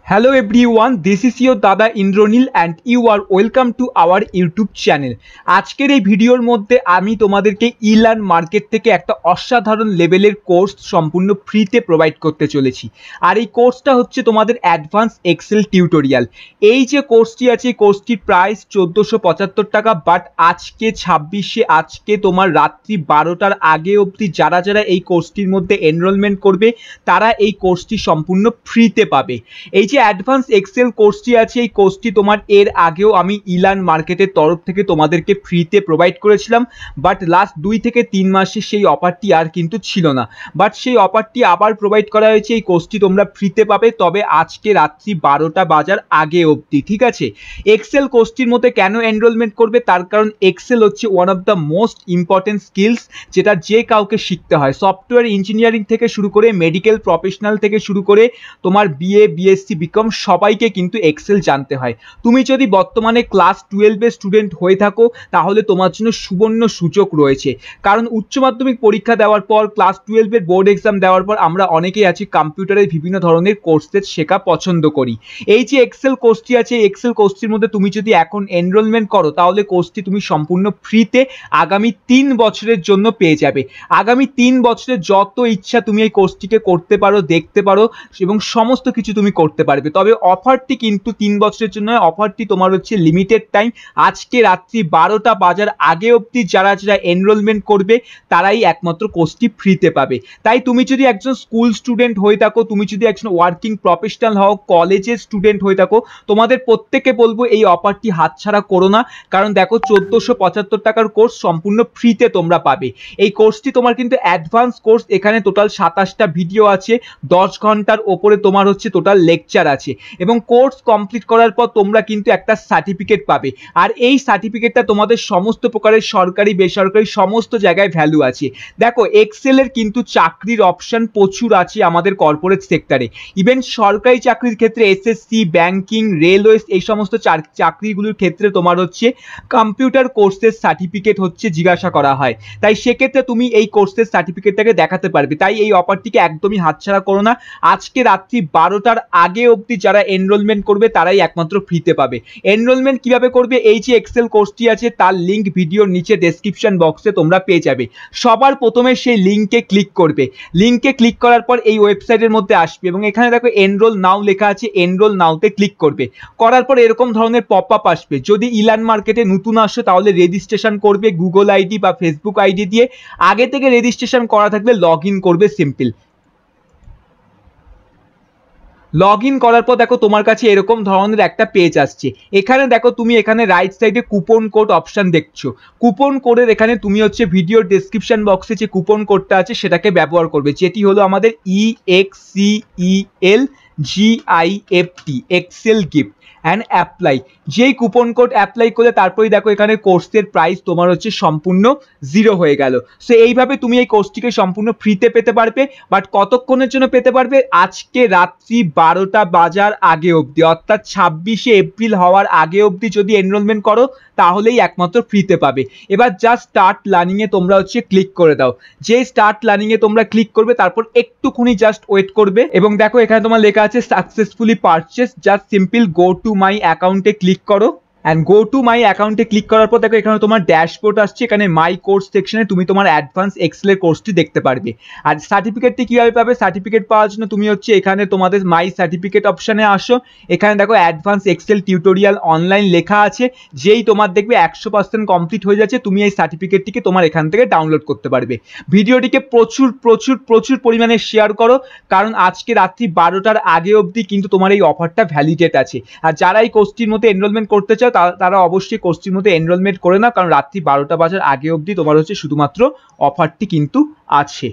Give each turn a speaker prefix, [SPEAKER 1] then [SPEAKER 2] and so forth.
[SPEAKER 1] Hello everyone, this is your Dada Indronil and you are welcome to our YouTube channel. আজকের এই ভিডিওর মধ্যে আমি তোমাদেরকে ইলার্ন মার্কেট থেকে একটা অসাধারণ লেভেলের কোর্স সম্পূর্ণ ফ্রিতে প্রোভাইড করতে চলেছি। আর এই কোর্সটা হচ্ছে তোমাদের অ্যাডভান্স এক্সেল টিউটোরিয়াল। এই যে কোর্সটি আছে এই কোর্সটির প্রাইস 1475 টাকা, বাট আজকে 26-এ আজকে তোমার রাত্রি 12টার আগে অবধি যারা যারা এই কোর্সটির মধ্যে এনরোলমেন্ট করবে তারা এই কোর্সটি সম্পূর্ণ ফ্রিতে পাবে। এই যে অ্যাডভান্স এক্সেল কোর্সটি আছে এই কোর্সটি তোমার এর আগেও আমি ইলার্ন মার্কেটের তরফ থেকে তোমাদেরকে ফ্রিতে প্রোভাইড করেছিলাম, বাট লাস্ট 2 থেকে 3 মাসে সেই অফারটি আর কিন্তু ছিল না, বাট সেই অফারটি আবার প্রোভাইড করা হয়েছে। এই কোর্সটি তোমরা ফ্রিতে পাবে, তবে আজকে রাত্রি 12টা বাজার আগে অবধি, ঠিক আছে। এক্সেল কোর্সটির মধ্যে কেন এনরোলমেন্ট করবে, তার কারণ এক্সেল হচ্ছে one of the most important skills যেটা যে কাউকে শিখতে হয়। সফটওয়্যার ইঞ্জিনিয়ারিং থেকে শুরু করে মেডিকেল প্রফেশনাল থেকে শুরু করে তোমার বিএ বিএসসি বিকম সবাইকে কিন্তু এক্সেল জানতে হয়। তুমি যদি বর্তমানে ক্লাস 12-এর স্টুডেন্ট হয়ে থাকো তাহলে তোমার জন্য সুবর্ণ সুযোগ রয়েছে, কারণ উচ্চ মাধ্যমিক পরীক্ষা দেওয়ার পর ক্লাস 12-এর বোর্ড এক্সাম দেওয়ার পর আমরা অনেকেই আছি কম্পিউটারের বিভিন্ন ধরনের কোর্সের শেখা পছন্দ করি। এই যে এক্সেল কোর্সটি আছে এক্সেল কোর্সটির মধ্যে তুমি যদি এখন এনরোলমেন্ট করো তাহলে কোর্সটি তুমি সম্পূর্ণ ফ্রিতে আগামী 3 বছরের জন্য পেয়ে যাবে। আগামী 3 বছরের যত ইচ্ছা তুমি এই কোর্সটিকে করতে পারো, দেখতে পারো এবং সমস্ত কিছু তুমি করতে পারবে। তবে অফারটি কিন্তু 3 বছরের জন্য, অফারটি তোমার হচ্ছে লিমিটেড টাইম। আজকে রাত্রি 12টা বাজার আগে অবধি যারা যারা এনরোলমেন্ট করবে তারাই একমাত্র কোর্সটি ফ্রিতে পাবে। তাই তুমি যদি একজন স্কুল স্টুডেন্ট হয়ে থাকো, তুমি যদি একজন ওয়ার্কিং প্রফেশনাল হও, কলেজের স্টুডেন্ট হয়ে থাকো, তোমাদের প্রত্যেককে বলবো এই অফারটি হাতছাড়া করো না। কারণ দেখো 1475 টাকার কোর্স সম্পূর্ণ ফ্রিতে তোমরা পাবে। এই কোর্সটি তোমার কিন্তু অ্যাডভান্স কোর্স, এখানে টোটাল 27টা ভিডিও আছে, 10 ঘন্টার ওপরে তোমার হচ্ছে টোটাল লেকচার আছে এবং কোর্স কমপ্লিট করার পর তোমরা কিন্তু একটা সার্টিফিকেট পাবে। আর এই সার্টিফিকেটটা তোমাদের সমস্ত প্রকারের সরকারি বেসরকারি সমস্ত জায়গায় ভ্যালু আছে। দেখো এক্সেলের কিন্তু চাকরির অপশন প্রচুর আছে আমাদের কর্পোরেট সেক্টরে। ইভেন সরকারি চাকরির ক্ষেত্রে এসএসসি, ব্যাংকিং, রেলওয়েজ এই সমস্ত চাকরিগুলোর ক্ষেত্রে তোমার হচ্ছে কম্পিউটার কোর্সের সার্টিফিকেট হচ্ছে জিজ্ঞাসা করা হয়। তাই সেক্ষেত্রে তুমি এই কোর্সের সার্টিফিকেটটাকে দেখাতে পারবে। তাই এই অফারটিকে একদমই হাতছাড়া করো না। আজকে রাত্রি 12টার আগে অবধি যারা এনরোলমেন্ট করবে তারাই একমাত্র ফ্রিতে পাবে। এনরোলমেন্ট কিভাবে করবে, এই যে এক্সেল কোর্সটি আছে তার লিঙ্ক ভিডিওর নিচে ডেসক্রিপশন বক্সে তোমরা পেয়ে যাবে। সবার প্রথমে সেই লিঙ্কে ক্লিক করবে, লিঙ্কে ক্লিক করার পর এই ওয়েবসাইটের মধ্যে আসবে এবং এখানে দেখো এনরোল নাও লেখা আছে, এনরোল নাওতে ক্লিক করবে। করার পর এরকম ধরনের পপ আপ আসবে। যদি ইলার্ন মার্কেটে নতুন আসো তাহলে রেজিস্ট্রেশন করবে গুগল আইডি বা ফেসবুক আইডি দিয়ে। আগে থেকে রেজিস্ট্রেশন করা থাকলে লগ ইন করবে সিম্পল। লগ ইন করার পর দেখো তোমার কাছে এরকম ধরনের একটা পেজ আসছে। এখানে দেখো তুমি এখানে রাইট সাইডে কুপন কোড অপশন দেখছো। কুপন কোডের এখানে তুমি হচ্ছে ভিডিওর ডেসক্রিপশন বক্সে যে কুপন কোডটা আছে সেটাকে ব্যবহার করবে, যেটি হলো আমাদের EXCELGIFT excel gift and apply. যেই কুপন কোড অ্যাপ্লাই করলে তারপরে দেখো এখানে কোর্সের প্রাইস তোমার হচ্ছে সম্পূর্ণ 0 হয়ে গেল। সো এইভাবে তুমি এই কোর্সটিকে সম্পূর্ণ ফ্রিতে পেতে পারবে, বাট কতক্ষণের জন্য পেতে পারবে, আজকে রাত্রি 12টা বাজার আগে অবধি, অর্থাৎ 26শে এপ্রিল হওয়ার আগে অবধি যদি এনরোলমেন্ট করো তাহলেই একমাত্র ফ্রিতে পাবে। এবার জাস্ট স্টার্ট লার্নিংয়ে তোমরা হচ্ছে ক্লিক করে দাও। যে স্টার্ট লার্নিংয়ে তোমরা ক্লিক করবে তারপর একটুখানি জাস্ট ওয়েট করবে এবং দেখো এখানে তোমার লেখা আছে successfully purchase. Just simple go to my অ্যাকাউন্টে ক্লিক করো অ্যান্ড গো টু মাই অ্যাকাউন্টে ক্লিক করার পর দেখো এখানে তোমার ড্যাশবোর্ড আসছে। এখানে মাই কোর্স সেকশনে তুমি তোমার অ্যাডভান্স এক্সেলের কোর্সটি দেখতে পারবে। আর সার্টিফিকেটটি কীভাবে পাবে, সার্টিফিকেট পাওয়ার জন্য তুমি হচ্ছে এখানে তোমাদের মাই সার্টিফিকেট অপশানে আসো। এখানে দেখো অ্যাডভান্স এক্সেল টিউটোরিয়াল অনলাইন লেখা আছে। যেই তোমার দেখবে 100% কমপ্লিট হয়ে যাচ্ছে তুমি এই সার্টিফিকেটটিকে তোমার এখান থেকে ডাউনলোড করতে পারবে। ভিডিওটিকে প্রচুর প্রচুর প্রচুর পরিমাণে শেয়ার করো, কারণ আজকে রাত্রি 12টার আগে অবধি কিন্তু তোমার এই অফারটা ভ্যালিডেট আছে। আর যারা এই কোর্সটির মধ্যে এনরোলমেন্ট করতে চাও তারা অবশ্যই কোর্সটির মধ্যে এনরোলমেন্ট করে নাও, কারণ রাত্রি 12টা বাজার আগে অবধি তোমার হচ্ছে শুধুমাত্র অফারটি কিন্তু আছে।